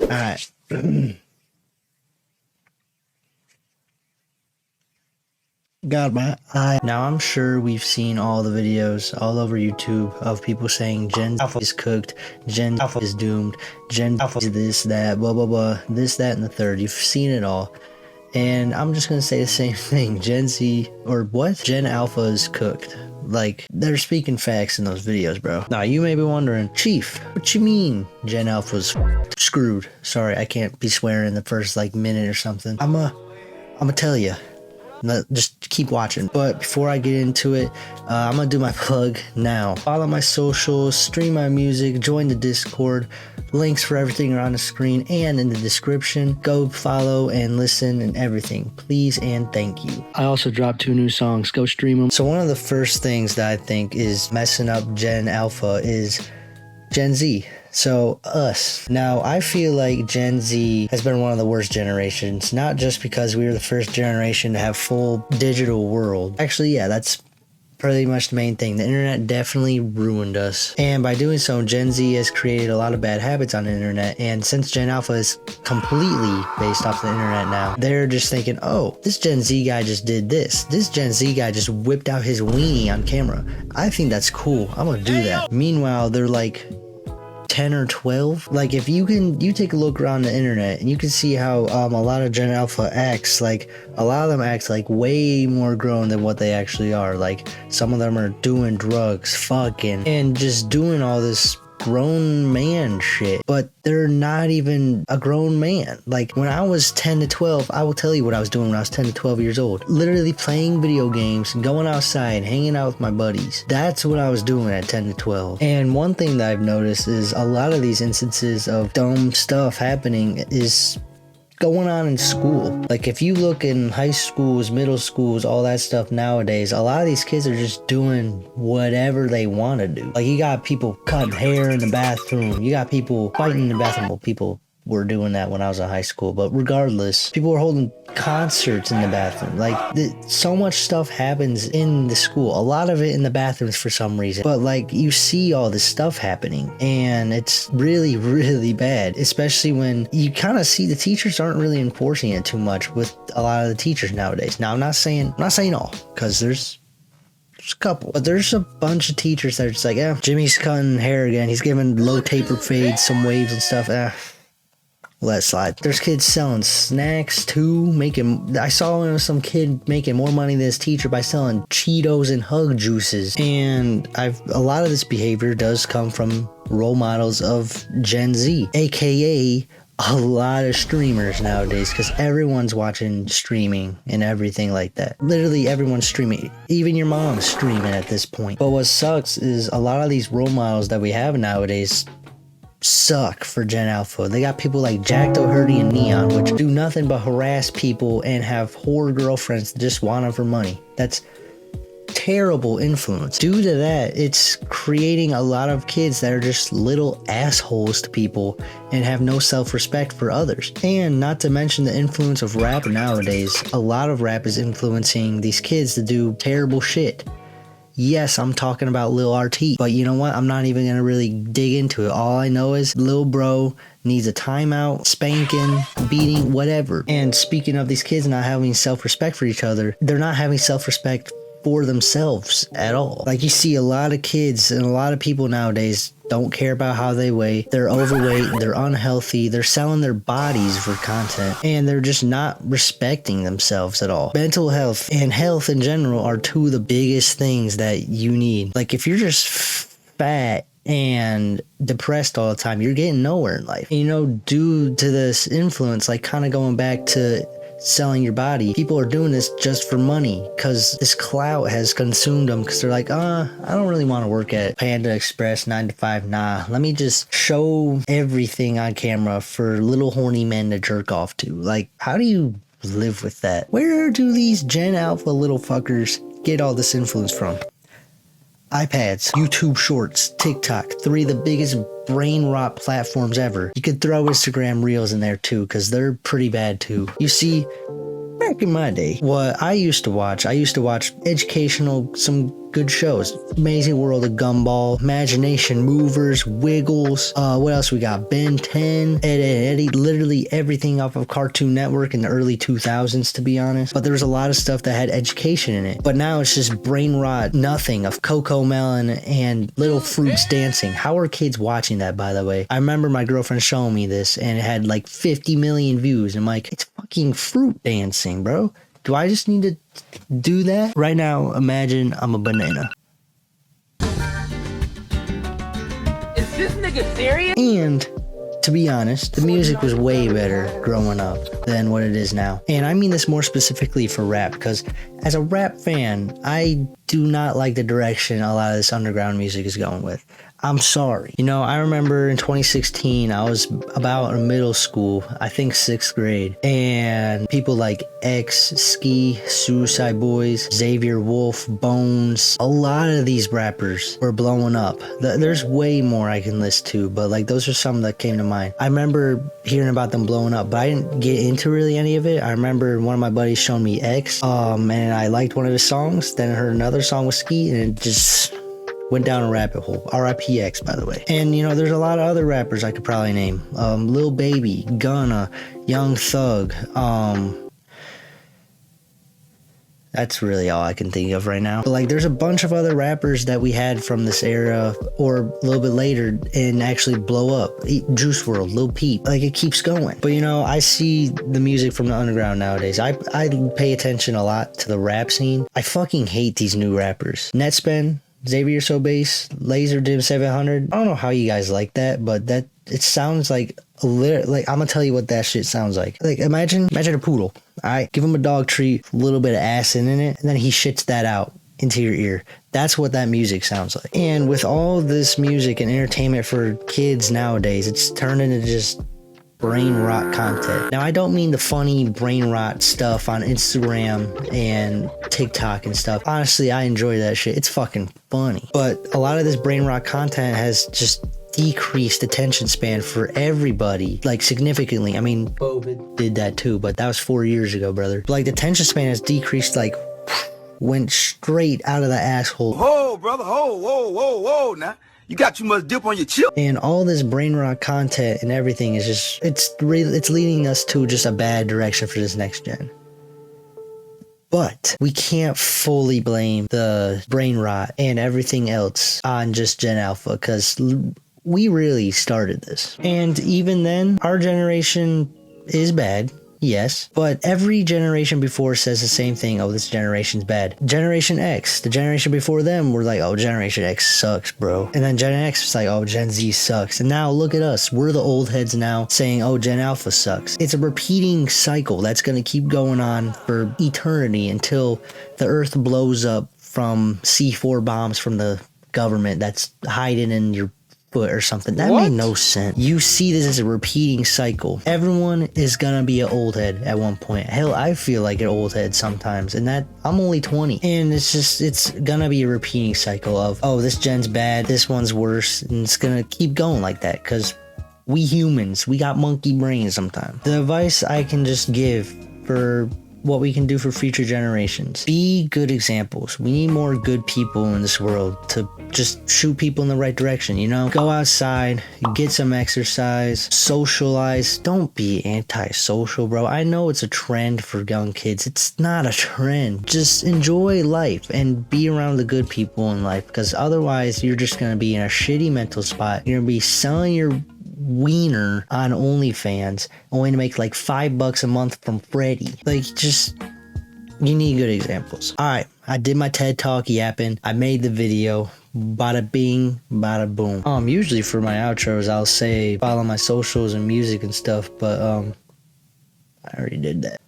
All right. Got my eye. Now I'm sure we've seen all the videos all over YouTube of people saying Gen Alpha is cooked, Gen Alpha is doomed, Gen Alpha is this, that, blah, blah, blah, this, that, and the third. You've seen it all. And I'm just gonna say the same thing. Gen Z, or what? Gen Alpha is cooked. Like, they're speaking facts in those videos, bro. Now, you may be wondering, Chief, what you mean Gen Alpha's screwed? Sorry, I can't be swearing the first, like, minute or something. I'ma tell you. Just keep watching. But before I get into it, I'm gonna do my plug now. Follow my socials, stream my music, join the Discord. Links for everything are on the screen and in the description. Go follow and listen and everything. Please and thank you. I also dropped 2 new songs. Go stream them. So one of the first things that I think is messing up Gen Alpha is Gen Z. So us. Now, I feel like Gen Z has been one of the worst generations, not just because we were the first generation to have full digital world. Actually, yeah, that's pretty much the main thing. The internet definitely ruined us. And by doing so, Gen Z has created a lot of bad habits on the internet. And since Gen Alpha is completely based off the internet now, they're just thinking, oh, this Gen Z guy just did this. This Gen Z guy just whipped out his weenie on camera. I think that's cool. I'm gonna do that. Meanwhile, they're like 10 or 12. Like, if you take a look around the internet and you can see how a lot of Gen Alpha acts, like a lot of them act like way more grown than what they actually are. Like, some of them are doing drugs, fucking, and just doing all this grown man shit, but they're not even a grown man. Like, when I was 10 to 12, I will tell you what I was doing when I was 10 to 12 years old. Literally playing video games, going outside, hanging out with my buddies. That's what I was doing at 10 to 12. And one thing that I've noticed is a lot of these instances of dumb stuff happening is going on in school. Like, if you look in high schools, middle schools, all that stuff nowadays, a lot of these kids are just doing whatever they want to do. Like, you got people cutting hair in the bathroom, you got people fighting in the bathroom. Well, people were doing that when I was in high school, but regardless, people were holding concerts in the bathroom. Like, so much stuff happens in the school, a lot of it in the bathrooms for some reason, but like, you see all this stuff happening and it's really, really bad, especially when you kind of see the teachers aren't really enforcing it too much with a lot of the teachers nowadays. Now, I'm not saying all, because there's a couple, but there's a bunch of teachers that are just like, yeah, Jimmy's cutting hair again, he's giving low taper fades, some waves and stuff, let it slide. There's kids selling snacks too, I saw some kid making more money than his teacher by selling Cheetos and hug juices. And a lot of this behavior does come from role models of Gen Z, aka a lot of streamers nowadays, because everyone's watching streaming and everything like that. Literally everyone's streaming, even your mom's streaming at this point. But what sucks is a lot of these role models that we have nowadays suck for Gen Alpha. They got people like Jack Doherty and Neon, which do nothing but harass people and have whore girlfriends that just want them for money. That's terrible influence. Due to that, it's creating a lot of kids that are just little assholes to people and have no self-respect for others. And not to mention the influence of rap nowadays. A lot of rap is influencing these kids to do terrible shit. Yes, I'm talking about Lil RT, but you know what? I'm not even gonna really dig into it. All I know is Lil Bro needs a timeout, spanking, beating, whatever. And speaking of these kids not having self-respect for each other, they're not having self-respect for themselves at all. Like, you see a lot of kids and a lot of people nowadays don't care about how they weigh. They're overweight, they're unhealthy, they're selling their bodies for content, and they're just not respecting themselves at all. Mental health and health in general are 2 of the biggest things that you need. Like, if you're just fat and depressed all the time, you're getting nowhere in life. You know, due to this influence, like, kind of going back to selling your body, people are doing this just for money because this clout has consumed them, because they're like, I don't really want to work at Panda Express 9 to 5. Nah, let me just show everything on camera for little horny men to jerk off to. Like, how do you live with that? Where do these Gen Alpha little fuckers get all this influence from? iPads, YouTube Shorts, TikTok, 3 of the biggest brain rot platforms ever. You could throw Instagram Reels in there too, because they're pretty bad too. You see, back in my day, what I used to watch educational, some good shows. Amazing World of Gumball, Imagination Movers, Wiggles. What else we got? Ben 10, Ed, Ed, Eddie. Literally everything off of Cartoon Network in the early 2000s, to be honest. But there was a lot of stuff that had education in it. But now it's just brain rot, nothing of Coco Melon and Little Fruits Dancing. How are kids watching that, by the way? I remember my girlfriend showing me this, and it had like 50 million views. I'm like, it's fucking fruit dancing, bro. Do I just need to do that? Right now, imagine I'm a banana. Is this nigga serious? And to be honest, the music was way better growing up than what it is now. And I mean this more specifically for rap, because as a rap fan, I do not like the direction a lot of this underground music is going with. I'm sorry. You know, I remember in 2016, I was about in middle school, I think 6th grade, and people like X, Ski, Suicide Boys, Xavier Wolf, Bones, a lot of these rappers were blowing up. There's way more I can list to, but like those are some that came to mind. I remember hearing about them blowing up, but I didn't get into really any of it. I remember one of my buddies showing me X, and I liked one of his songs, then I heard another song with Ski, and it just went down a rabbit hole. R.I.P.X, by the way. And, you know, there's a lot of other rappers I could probably name. Lil Baby, Gunna, Young Thug. That's really all I can think of right now. But, like, there's a bunch of other rappers that we had from this era or a little bit later and actually blow up. Juice WRLD, Lil Peep. Like, it keeps going. But, you know, I see the music from the underground nowadays. I pay attention a lot to the rap scene. I fucking hate these new rappers. Netspin, Xavier So Bass, Laser Dim 700. I don't know how you guys like that, but that it sounds like a little, like I'm gonna tell you what that shit sounds like. Like imagine a poodle. All right, give him a dog treat, a little bit of acid in it, and then he shits that out into your ear. That's what that music sounds like. And with all this music and entertainment for kids nowadays, it's turned into just brain rot content. Now, I don't mean the funny brain rot stuff on Instagram and TikTok and stuff. Honestly, I enjoy that shit. It's fucking funny. But a lot of this brain rot content has just decreased attention span for everybody, like significantly. I mean, COVID did that too, but that was 4 years ago, brother. But like the attention span has decreased, like went straight out of the asshole. Whoa, brother, whoa, now. You got too much dip on your chip. And all this brain rot content and everything is just, it's leading us to just a bad direction for this next gen. But we can't fully blame the brain rot and everything else on just Gen Alpha, because we really started this. And even then, our generation is bad. Yes, but every generation before says the same thing. Oh, this generation's bad. Generation X, the generation before them were like, oh, Generation X sucks, bro. And then Gen X was like, oh, Gen Z sucks. And now look at us. We're the old heads now saying, oh, Gen Alpha sucks. It's a repeating cycle that's going to keep going on for eternity until the earth blows up from C4 bombs from the government that's hiding in your foot or something. That made no sense. You see this as a repeating cycle. Everyone is gonna be an old head at one point. Hell, I feel like an old head sometimes, and that I'm only 20, and it's gonna be a repeating cycle of, oh, this gen's bad, this one's worse, and it's gonna keep going like that because we humans, we got monkey brains sometimes. The advice I can just give for what we can do for future generations: be good examples. We need more good people in this world to just shoot people in the right direction, you know? Go outside, get some exercise, socialize. Don't be antisocial, bro. I know it's a trend for young kids. It's not a trend. Just enjoy life and be around the good people in life, because otherwise you're just gonna be in a shitty mental spot. You're gonna be selling your wiener on OnlyFans only to make like $5 a month from Freddy. Like, just, you need good examples. All right, I did my TED Talk yapping. I made the video. Bada bing, bada boom. Usually for my outros, I'll say follow my socials and music and stuff, but I already did that.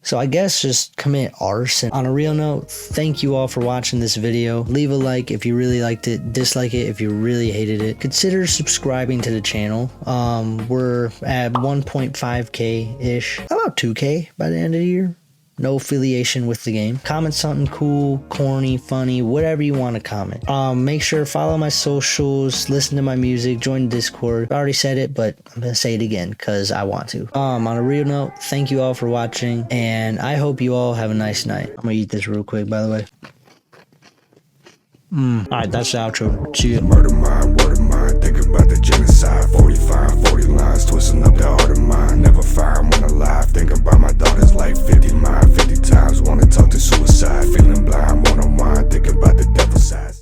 So I guess just commit arson. On a real note, thank you all for watching this video. Leave a like if you really liked it. Dislike it if you really hated it. Consider subscribing to the channel. We're at 1.5K-ish. About 2K by the end of the year. No affiliation with the game. Comment something cool, corny, funny, whatever you want to comment. Make sure to follow my socials, listen to my music, join Discord. I already said it, but I'm gonna say it again because I want to. On a real note, thank you all for watching, and I hope you all have a nice night. I'm gonna eat this real quick, by the way. Alright, that's the outro. See ya. Murder mine, word of mine, think about the genocide, 45.